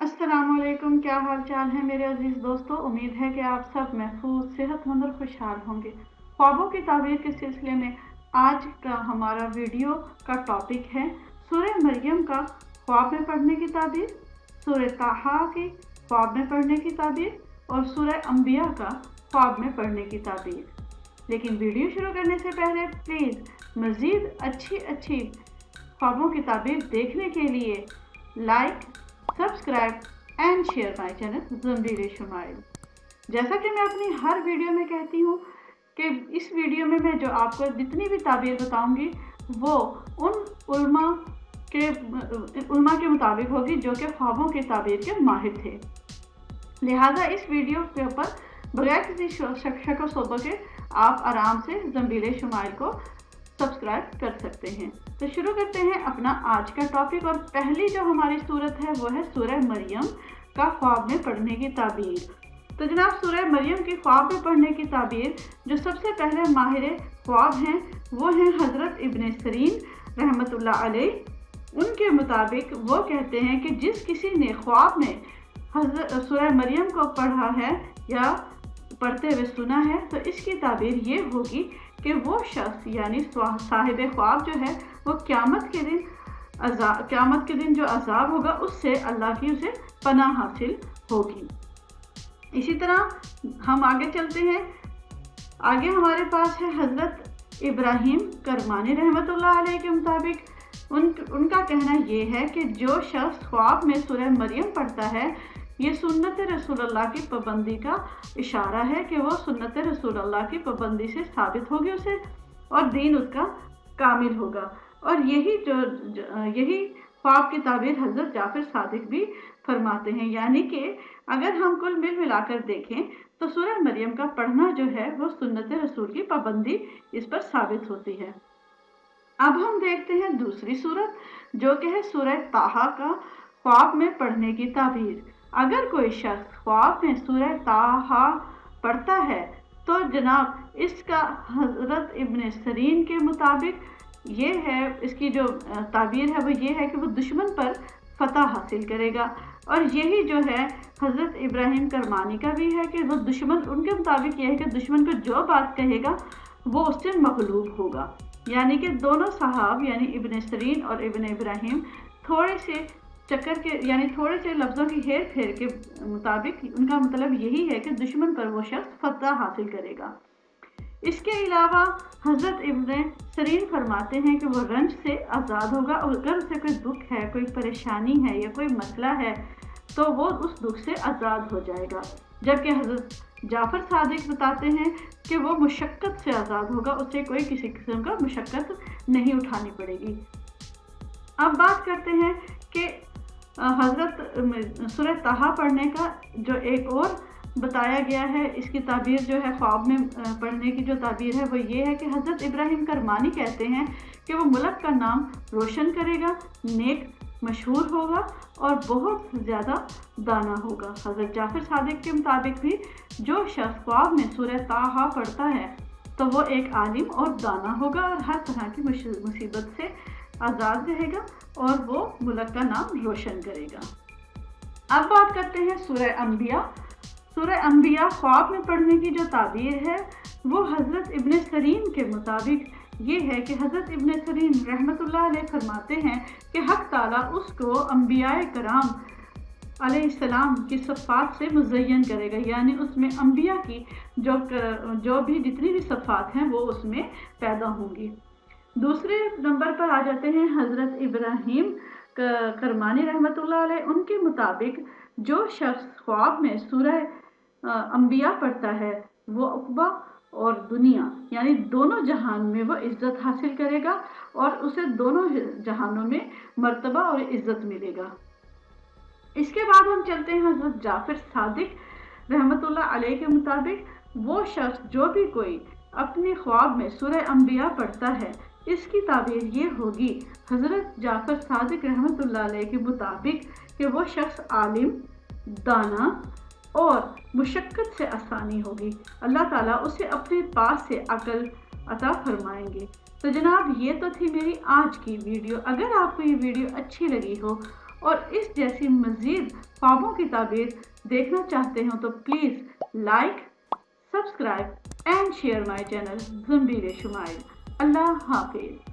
अस्सलामुअलैकुम, क्या हाल चाल है मेरे अजीज़ दोस्तों। उम्मीद है कि आप सब महफूज, सेहतमंद और खुशहाल होंगे। ख्वाबों की ताबीर के सिलसिले में आज का हमारा वीडियो का टॉपिक है सूरह मरियम का ख्वाब में पढ़ने की ताबीर, सूरह ताहा की ख्वाब में पढ़ने की ताबीर और सूरह अंबिया का ख्वाब में पढ़ने की ताबीर। लेकिन वीडियो शुरू करने से पहले प्लीज़ मज़ीद अच्छी ख्वाबों की ताबीर देखने के लिए like, subscribe and share my channel Zanbir Shumail. जैसा कि मैं अपनी हर वीडियो में कहती हूँ कि इस वीडियो में मैं जो आपको जितनी भी ताबीर बताऊँगी वो उन उलमा के मुताबिक होगी जो कि ख्वाबों की ताबीर के माहिर थे। लिहाजा इस वीडियो के ऊपर बगैर किसी शक व शोबे के आप आराम से ज़ंबीर शुमाइल को सब्सक्राइब कर सकते हैं। तो शुरू करते हैं अपना आज का टॉपिक। और पहली जो हमारी सूरत है वो है सूरह मरियम का ख्वाब में पढ़ने की ताबीर। तो जनाब, सूरह मरियम की ख्वाब में पढ़ने की ताबीर जो सबसे पहले माहिर ख्वाब हैं वो हैं हज़रत इब्न सरीन रहमतुल्लाह अलैह। उनके मुताबिक वो कहते हैं कि जिस किसी ने ख्वाब में सूरह मरियम को पढ़ा है या पढ़ते हुए सुना है तो इसकी ताबीर ये होगी कि वो शख्स यानी साहिब ख्वाब जो है वो क़यामत के दिन जो अज़ाब होगा उससे अल्लाह की उसे पनाह हासिल होगी। इसी तरह हम आगे चलते हैं। आगे हमारे पास है हज़रत इब्राहीम करमानी रहमतुल्लाह अलैह के मुताबिक उनका कहना ये है कि जो शख्स ख्वाब में सूरह मरियम पढ़ता है ये सुन्नत रसूलुल्लाह की पाबंदी का इशारा है कि वो सुन्नत रसूलुल्लाह की पाबंदी से साबित होगी उसे और दीन उसका कामिल होगा। और यही ख्वाब की ताबीर हज़रत जाफ़र सादिक भी फरमाते हैं। यानी कि अगर हम कुल मिलाकर देखें तो सूरह मरियम का पढ़ना जो है वो सुन्नत रसूल की पाबंदी इस पर साबित होती है। अब हम देखते हैं दूसरी सूरत जो कि है सूरह ताहा का ख्वाब में पढ़ने की ताबीर। अगर कोई शख्स ख्वाब में सूरह ताहा पढ़ता है तो जनाब इसका हज़रत इब्न सरीन के मुताबिक ये है, इसकी जो ताबीर है वो ये है कि वो दुश्मन पर फतह हासिल करेगा। और यही जो है हज़रत इब्राहीम करमानी का भी है कि वो दुश्मन, उनके मुताबिक ये है कि दुश्मन को जो बात कहेगा वो उससे मगलूब होगा। यानी कि दोनों साहब यानी इब्न सरीन और इब्न इब्राहीम थोड़े से लफ्ज़ों की हेर फेर के मुताबिक उनका मतलब यही है कि दुश्मन पर वो शख्स फतह हासिल करेगा। इसके अलावा हज़रत इब्न सरीन फरमाते हैं कि वो रंज से आज़ाद होगा और अगर उसे कोई दुख है, कोई परेशानी है या कोई मसला है तो वो उस दुख से आज़ाद हो जाएगा। जबकि हज़रत जाफ़र सादिक बताते हैं कि वो मुशक्क़त से आज़ाद होगा, उसे कोई किसी किस्म का मुशक्क़त नहीं उठानी पड़ेगी। अब बात करते हैं कि हज़रत सूरह ताहा पढ़ने का जो एक और बताया गया है, इसकी ताबीर जो है ख्वाब में पढ़ने की जो ताबीर है वो ये है कि हज़रत इब्राहीम करमानी कहते हैं कि वो मुल्क का नाम रोशन करेगा, नेक मशहूर होगा और बहुत ज़्यादा दाना होगा। हज़रत जाफ़र सादिक के मुताबिक भी जो शख्स ख्वाब में सूरह ताहा पढ़ता है तो वो एक आलिम और दाना होगा और हर तरह की मुसीबत से आज़ाद रहेगा और वो मुल्क का नाम रोशन करेगा। अब बात करते हैं सूरह अंबिया। सूरह अंबिया ख्वाब में पढ़ने की जो ताबीर है वो हज़रत इब्न सरीन के मुताबिक ये है कि हज़रत इब्न सरीन रहमतुल्लाह अलैह फरमाते हैं कि हक़ ताला उसको अंबियाए कराम अलैहिस्सलाम की सफ़ात से मुज़य्यन करेगा। यानी उसमें अंबिया की जो भी जितनी भी सफ़ात हैं वो उसमें पैदा होंगी। दूसरे नंबर पर आ जाते हैं हज़रत इब्राहीम करमानी रहमतुल्लाह अलैह। उनके मुताबिक जो शख्स ख्वाब में सूरह अंबिया पढ़ता है वो उक़बा और दुनिया यानी दोनों जहान में वो इज़्ज़त हासिल करेगा और उसे दोनों जहानों में मर्तबा और इज़्ज़त मिलेगा। इसके बाद हम चलते हैं हज़रत जाफ़र सादिक रहमतुल्लाह अलैह के मुताबिक वो शख्स जो भी कोई अपने ख्वाब में सूरह अंबिया पढ़ता है इसकी ताबीर ये होगी हज़रत जाफ़र सादिक रहमतुल्लाह अलैह के मुताबिक कि वो शख्स आलिम, दाना और मुशक्क़त से आसानी होगी। अल्लाह ताला उसे अपने पास से अकल अता फरमाएंगे। तो जनाब ये तो थी मेरी आज की वीडियो। अगर आपको ये वीडियो अच्छी लगी हो اور اس جیسی مزید خوابوں کی تعبیر دیکھنا چاہتے ہو تو please like, subscribe and share my channel Zanbir Shumail. اللہ حافظ۔